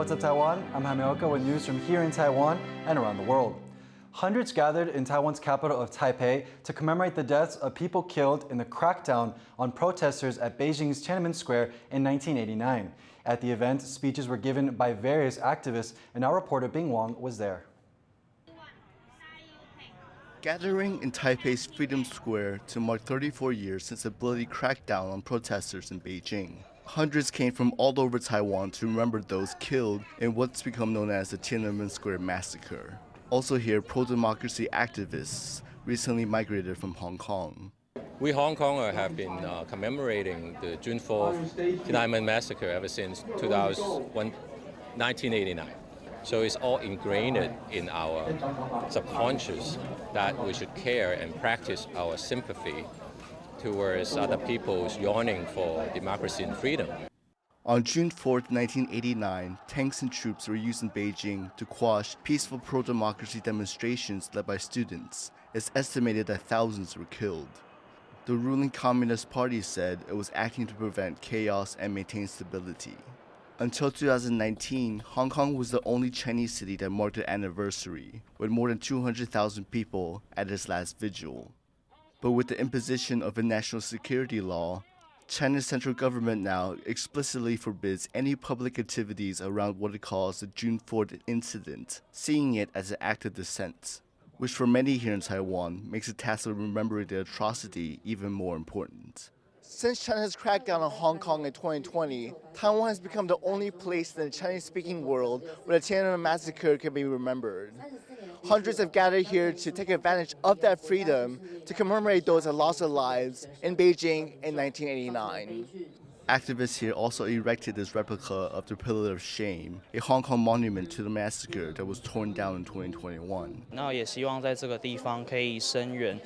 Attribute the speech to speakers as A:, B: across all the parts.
A: What's up, Taiwan? I'm Jaime with news from here in Taiwan and around the world. Hundreds gathered in Taiwan's capital of Taipei to commemorate the deaths of people killed in the crackdown on protesters at Beijing's Tiananmen Square in 1989. At the event, speeches were given by various activists, and our reporter Bing Wang was there.
B: Gathering in Taipei's Freedom Square to mark 34 years since a bloody crackdown on protesters in Beijing. Hundreds came from all over Taiwan to remember those killed in what's become known as the Tiananmen Square massacre. Also here, pro-democracy activists recently migrated from Hong Kong.
C: We Hong Kongers have been commemorating the June 4th Tiananmen massacre ever since 1989. So it's all ingrained in our subconscious that we should care and practice our sympathy towards other people's yearning for democracy and freedom.
B: On June 4, 1989, tanks and troops were used in Beijing to quash peaceful pro-democracy demonstrations led by students. It's estimated that thousands were killed. The ruling Communist Party said it was acting to prevent chaos and maintain stability. Until 2019, Hong Kong was the only Chinese city that marked the anniversary, with more than 200,000 people at its last vigil. But with the imposition of a national security law, China's central government now explicitly forbids any public activities around what it calls the June 4th incident, seeing it as an act of dissent, which for many here in Taiwan makes the task of remembering the atrocity even more important. Since China's crackdown on Hong Kong in 2020, Taiwan has become the only place in the Chinese-speaking world where the Tiananmen massacre can be remembered. Hundreds have gathered here to take advantage of that freedom to commemorate those that lost their lives in Beijing in 1989. Activists here also erected this replica of the Pillar of Shame, a Hong Kong monument to the massacre that was torn down in 2021.
D: 那也希望在这个地方可以声援，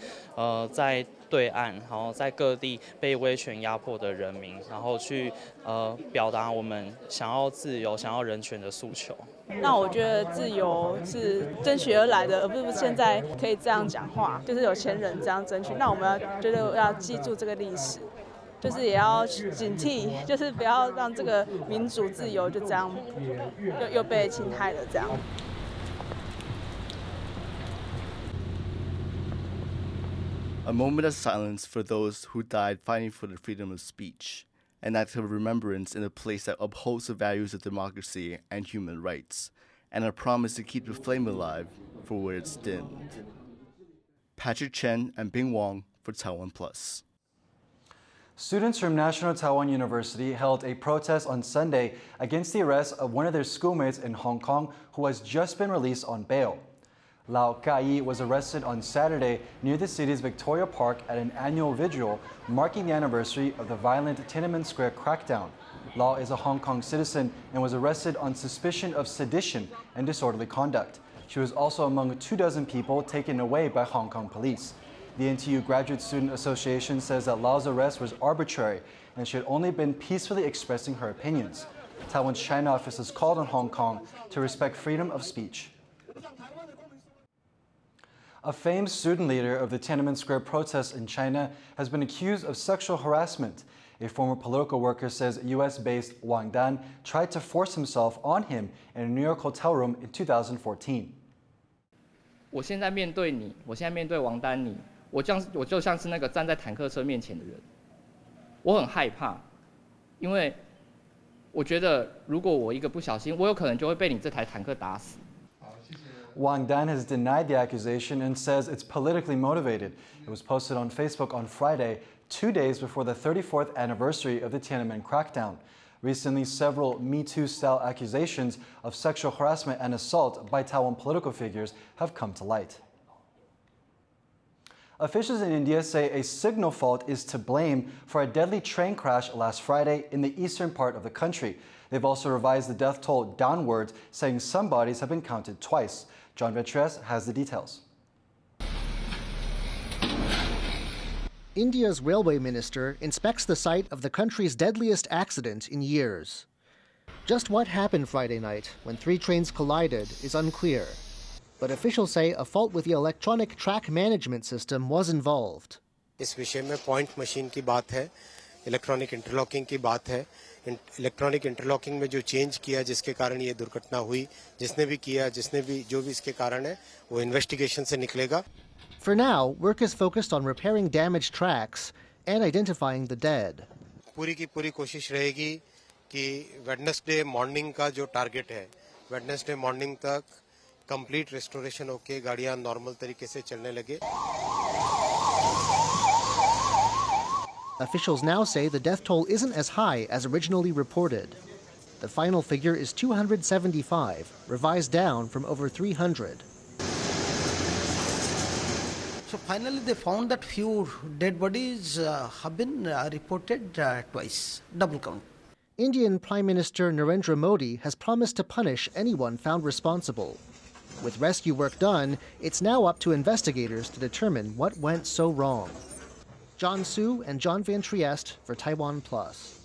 D: 在对岸，然后在各地被威权压迫的人民，然后去表达我们想要自由、想要人权的诉求。
E: 那我觉得自由是争取而来的，而不是现在可以这样讲话，就是有钱人这样争取。那我们要记住这个历史。 就是也要警惕，就是不要让这个民主自由就这样又被侵害了这样。
B: A moment of silence for those who died fighting for the freedom of speech, an act of remembrance in a place that upholds the values of democracy and human rights, and a promise to keep the flame alive for where it's dimmed. Patrick Chen and Bing Wang for TaiwanPlus.
A: Students from National Taiwan University held a protest on Sunday against the arrest of one of their schoolmates in Hong Kong who has just been released on bail. Lau Kai was arrested on Saturday near the city's Victoria Park at an annual vigil marking the anniversary of the violent Tiananmen Square crackdown. Lau is a Hong Kong citizen and was arrested on suspicion of sedition and disorderly conduct. She was also among 24 people taken away by Hong Kong police. The NTU Graduate Student Association says that Lau's arrest was arbitrary and she had only been peacefully expressing her opinions. Taiwan's China office has called on Hong Kong to respect freedom of speech. A famed student leader of the Tiananmen Square protests in China has been accused of sexual harassment. A former political worker says US-based Wang Dan tried to force himself on him in a New York hotel room in 2014.
F: 我现在面对你，我现在面对王丹妮。 我就像是那个站在坦克车面前的人，我很害怕，因为我觉得如果我一个不小心，我有可能就会被你这台坦克打死。
A: Wang Dan has denied the accusation and says it's politically motivated. It was posted on Facebook on Friday, 2 days before the 34th anniversary of the Tiananmen crackdown. Recently, several Me Too-style accusations of sexual harassment and assault by Taiwan political figures have come to light. Officials in India say a signal fault is to blame for a deadly train crash last Friday in the eastern part of the country. They've also revised the death toll downwards, saying some bodies have been counted twice. John Vetres has the details.
G: India's railway minister inspects the site of the country's deadliest accident in years. Just what happened Friday night when 3 trains collided is unclear. But officials say a fault with the electronic track management system was involved.
H: इस विषय में point machine की बात है, electronic interlocking की बात है, electronic interlocking में जो चेंज किया जिसके कारण ये दुर्घटना हुई, जिसने भी किया, जिसने भी जो भी इसके कारण है वो इन्वेस्टिगेशन से निकलेगा.
G: For now, work is focused on repairing damaged tracks and identifying the dead.
H: पूरी की पूरी कोशिश रहेगी कि वेडनेसडे मॉर्निंग का जो टारगेट है, वेडनेसडे मॉर्निंग तक कंप्लीट रेस्टोरेशन होके गाड़ियां नॉर्मल तरीके से चलने लगे.
G: Officials now say the death toll isn't as high as originally reported. The final figure is 275, revised down from over 300.
I: So finally they found that few dead bodies have been reported twice, double count.
G: Indian Prime Minister Narendra Modi has promised to punish anyone found responsible. With rescue work done, it's now up to investigators to determine what went so wrong. John Su and John Van Trieste for TaiwanPlus.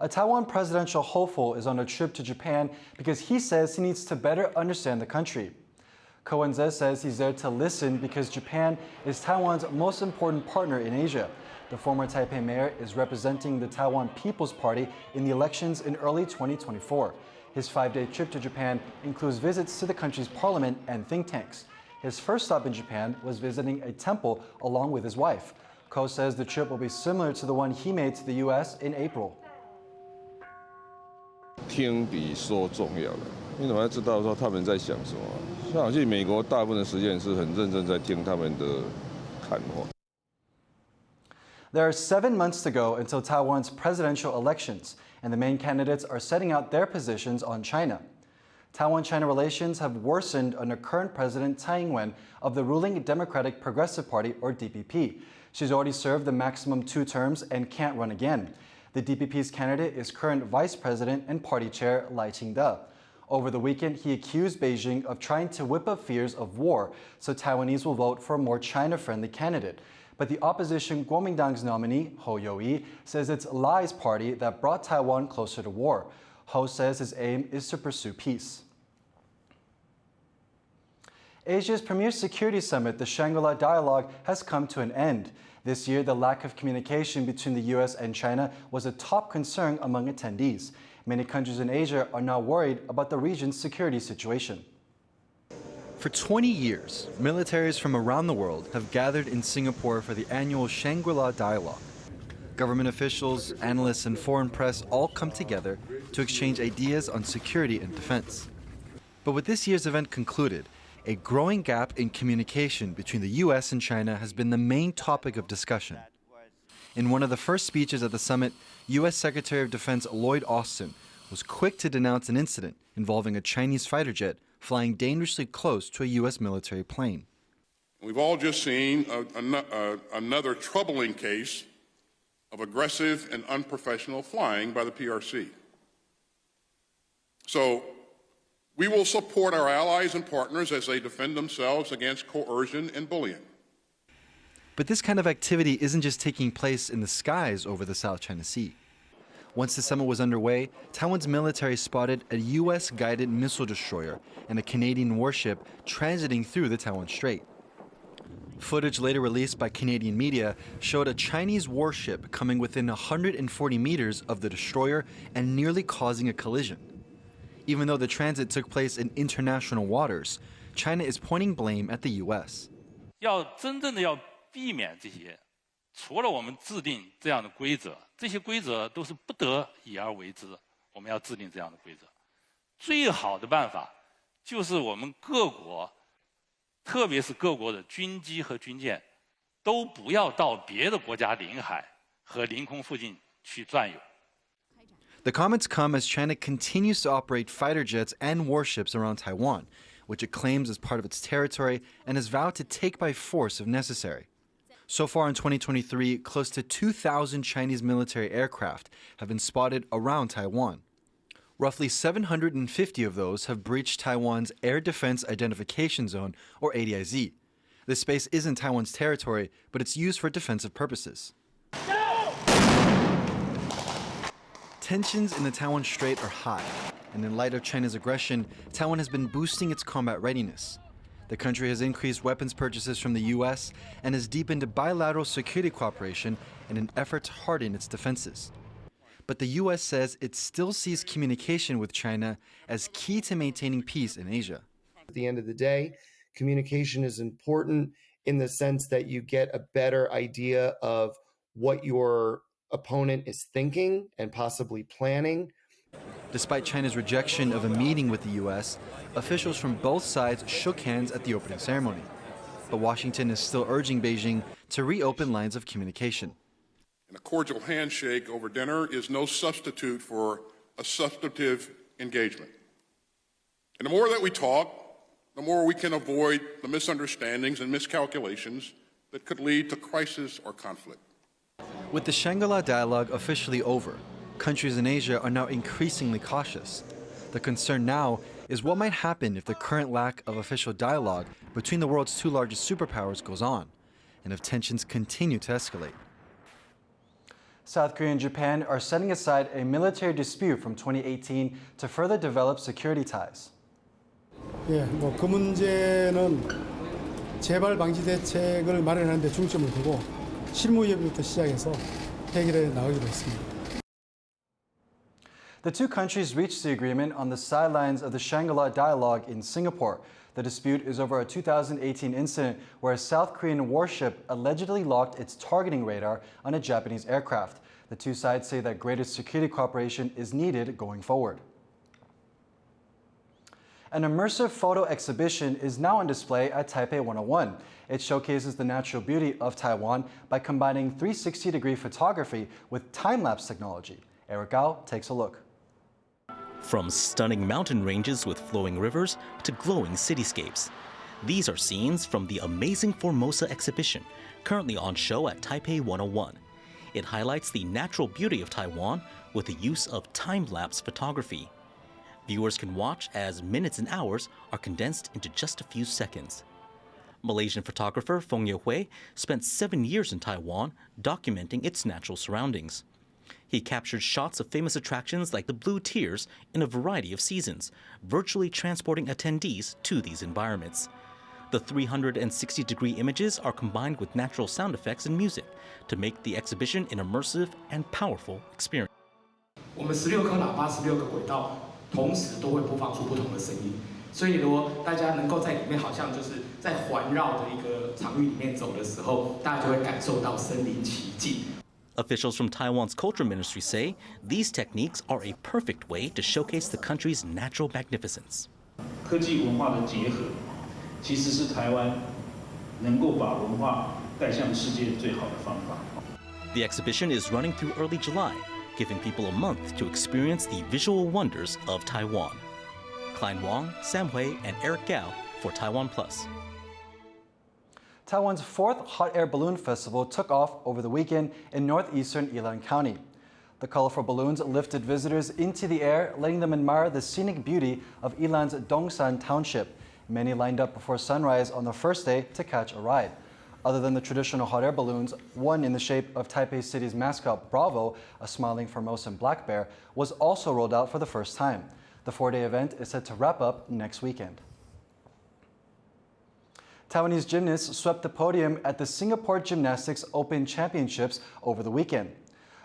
A: A Taiwan presidential hopeful is on a trip to Japan because he says he needs to better understand the country. Wen-je says he's there to listen because Japan is Taiwan's most important partner in Asia. The former Taipei mayor is representing the Taiwan People's Party in the elections in early 2024. His 5-day trip to Japan includes visits to the country's parliament and think tanks. His first stop in Japan was visiting a temple along with his wife. Ko says the trip will be similar to the one he made to the U.S. in April.
J: 听比说重要的，因为我要知道说他们在想什么。像我去美国，大部分的时间是很认真在听他们的谈话。
A: There are 7 months to go until Taiwan's presidential elections, and the main candidates are setting out their positions on China. Taiwan-China relations have worsened under current President Tsai Ing-wen of the ruling Democratic Progressive Party, or DPP. She's already served the maximum 2 terms and can't run again. The DPP's candidate is current Vice President and Party Chair Lai Ching-te. Over the weekend, he accused Beijing of trying to whip up fears of war, so Taiwanese will vote for a more China-friendly candidate. But the opposition Kuomintang's nominee, Ho Yo-i, says it's Lai's party that brought Taiwan closer to war. Ho says his aim is to pursue peace. Asia's premier security summit, the Shangri-La Dialogue, has come to an end. This year, the lack of communication between the U.S. and China was a top concern among attendees. Many countries in Asia are now worried about the region's security situation.
K: For 20 years, militaries from around the world have gathered in Singapore for the annual Shangri-La Dialogue. Government officials, analysts, and foreign press all come together to exchange ideas on security and defense. But with this year's event concluded, a growing gap in communication between the U.S. and China has been the main topic of discussion. In one of the first speeches at the summit, U.S. Secretary of Defense Lloyd Austin was quick to denounce an incident involving a Chinese fighter jet flying dangerously close to a U.S. military plane.
L: We've all just seen another troubling case of aggressive and unprofessional flying by the PRC. So we will support our allies and partners as they defend themselves against coercion and bullying.
K: But this kind of activity isn't just taking place in the skies over the South China Sea. Once the summit was underway, Taiwan's military spotted a U.S.-guided missile destroyer and a Canadian warship transiting through the Taiwan Strait. Footage later released by Canadian media showed a Chinese warship coming within 140 meters of the destroyer and nearly causing a collision. Even though the transit took place in international waters, China is pointing blame at the U.S.
M: 要真正的要避免这些，除了我们制定这样的规则，这些规则都是不得已而为之。我们要制定这样的规则，最好的办法就是我们各国，特别是各国的军机和军舰，都不要到别的国家领海和领空附近去转悠。
K: The comments come as China continues to operate fighter jets and warships around Taiwan, which it claims as part of its territory and has vowed to take by force if necessary. So far in 2023, close to 2,000 Chinese military aircraft have been spotted around Taiwan. Roughly 750 of those have breached Taiwan's Air Defense Identification Zone, or ADIZ. This space isn't Taiwan's territory, but it's used for defensive purposes. Tensions in the Taiwan Strait are high, and in light of China's aggression, Taiwan has been boosting its combat readiness. The country has increased weapons purchases from the U.S. and has deepened bilateral security cooperation in an effort to harden its defenses. but the U.S. says it still sees communication with China as key to maintaining peace in Asia.
N: At the end of the day, communication is important in the sense that you get a better idea of what your opponent is thinking and possibly planning.
K: Despite China's rejection of a meeting with the U.S., officials from both sides shook hands at the opening ceremony. But Washington is still urging Beijing to reopen lines of communication.
L: And a cordial handshake over dinner is no substitute for a substantive engagement. And the more that we talk, the more we can avoid the misunderstandings and miscalculations that could lead to crisis or conflict.
K: With the Shangri-La dialogue officially over, countries in Asia are now increasingly cautious. The concern now is what might happen if the current lack of official dialogue between the world's two largest superpowers goes on, and if tensions continue to escalate.
A: South Korea and Japan are setting aside a military dispute from 2018 to further develop security ties.
O: 예, 그 문제는 재발 방지 대책을 마련하는 데 중점을 두고 실무 협의부터 시작해서 해결해 나가기로 했습니다.
A: The two countries reached the agreement on the sidelines of the Shangri-La dialogue in Singapore. The dispute is over a 2018 incident where a South Korean warship allegedly locked its targeting radar on a Japanese aircraft. The two sides say that greater security cooperation is needed going forward. An immersive photo exhibition is now on display at Taipei 101. It showcases the natural beauty of Taiwan by combining 360-degree photography with time-lapse technology. Eric Gao takes a look.
P: From stunning mountain ranges with flowing rivers to glowing cityscapes. These are scenes from the amazing Formosa exhibition, currently on show at Taipei 101. It highlights the natural beauty of Taiwan with the use of time-lapse photography. Viewers can watch as minutes and hours are condensed into just a few seconds. Malaysian photographer Wen-je spent 7 years in Taiwan documenting its natural surroundings. He captured shots of famous attractions like the Blue Tears in a variety of seasons, virtually transporting attendees to these environments. The 360-degree images are combined with natural sound effects and music to make the exhibition an immersive and powerful experience.
Q: 我们16颗喇叭，16个轨道，同时都会播放出不同的声音。所以，如果大家能够在里面，好像就是在环绕的一个场域里面走的时候，大家就会感受到身临其境。
P: Officials from Taiwan's culture ministry say these techniques are a perfect way to showcase the country's natural magnificence.
R: 科技文化的结合，其实是台湾能够把文化带向世界最好的方法。
P: The exhibition is running through early July, giving people a month to experience the visual wonders of Taiwan. Klein Wang, Sam Hui, and Eric Gao for TaiwanPlus.
A: Taiwan's 4th Hot Air Balloon Festival took off over the weekend in northeastern Yilan County. The colorful balloons lifted visitors into the air, letting them admire the scenic beauty of Yilan's Dongsan Township. Many lined up before sunrise on the first day to catch a ride. Other than the traditional hot air balloons, one in the shape of Taipei City's mascot Bravo, a smiling Formosan black bear, was also rolled out for the first time. The 4-day event is set to wrap up next weekend. Taiwanese gymnasts swept the podium at the Singapore Gymnastics Open Championships over the weekend.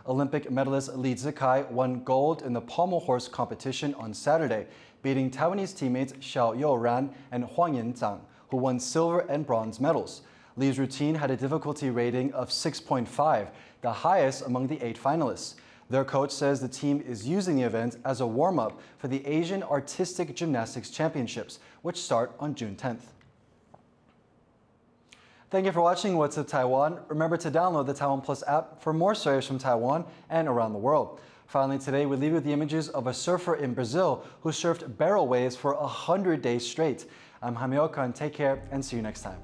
A: Olympic medalist Li Zikai won gold in the pommel horse competition on Saturday, beating Taiwanese teammates Xiao Youran and Huang Yanzang, who won silver and bronze medals. Li's routine had a difficulty rating of 6.5, the highest among the 8 finalists. Their coach says the team is using the event as a warm-up for the Asian Artistic Gymnastics Championships, which start on June 10th. Thank you for watching What's Up Taiwan. Remember to download the TaiwanPlus app for more stories from Taiwan and around the world. Finally, today we leave you with the images of a surfer in Brazil who surfed barrel waves for 100 days straight. I'm Jaime Ocon. Take care and see you next time.